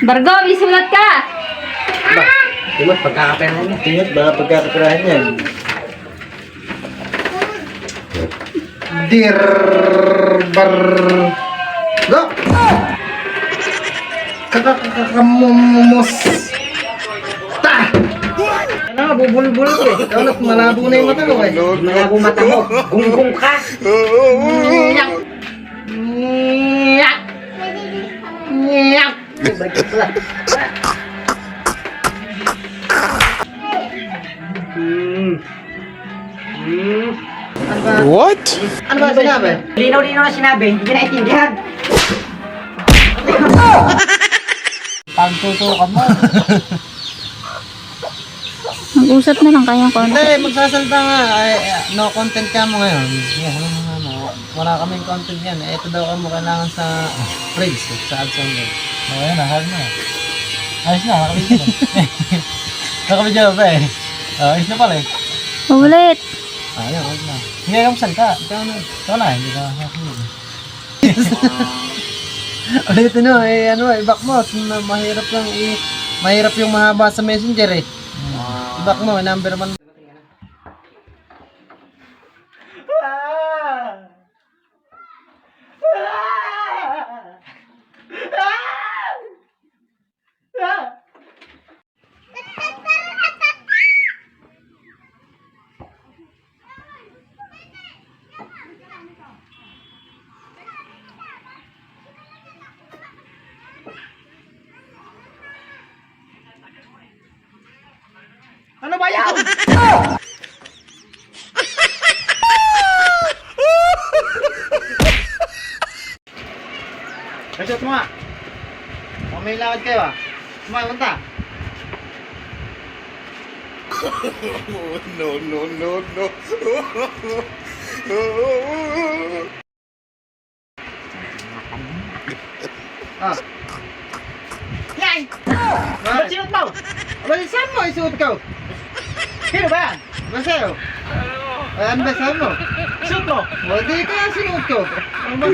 Bargo, may sulat ka! Ba? Timot, pagkakaperahan niya. Timot, baka pagkakaperahan niya. Dir bar go. Kakamumos. Ta. Ano nga, bubulbul ko eh. Ikaw na malabo na yung mata mo eh. Malabo mata mo. Gunggong ka. Nyak! Nyak! Nyak! Balik ka pala. Ano ba? What? Ano ba sinabi? Linaw-linaw na sinabi, hindi na itindihan. Pagtutukan mo. Mag-usap na lang kayong konti. Hindi, magsasalita nga. Ay, no content ka mo ngayon. Yeah, ano. Wala kaming content yan. Ito daw kamo kailangan sa fridge, sa AdSense. Ayun na, hard na. Ayos na, nakabidyo na. Nakabidyo na ba eh. Ayos na pala eh. Ulit! Ayun, ayos na. Hindi ka magsalita. Ikaw na, hindi ka masunod. Ulitin mo, i-back mo. Mahirap lang mahirap yung mahaba sa messenger eh. I-back mo, number 1. Ano ba yan? Kasot mo nga. Kung may lakad kayo ah. Kumaya, punta. No, no, no, no. Ah. Yan! Bakit? Sinot mo! Abay, saan mo isuot ko? Sino ba yan? Basayo. Ay, ano ba saan mo? Shoot mo! O, di kaya sinuot ko. Ano ba?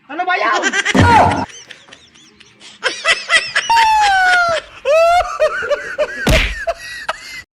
Ano ba yan?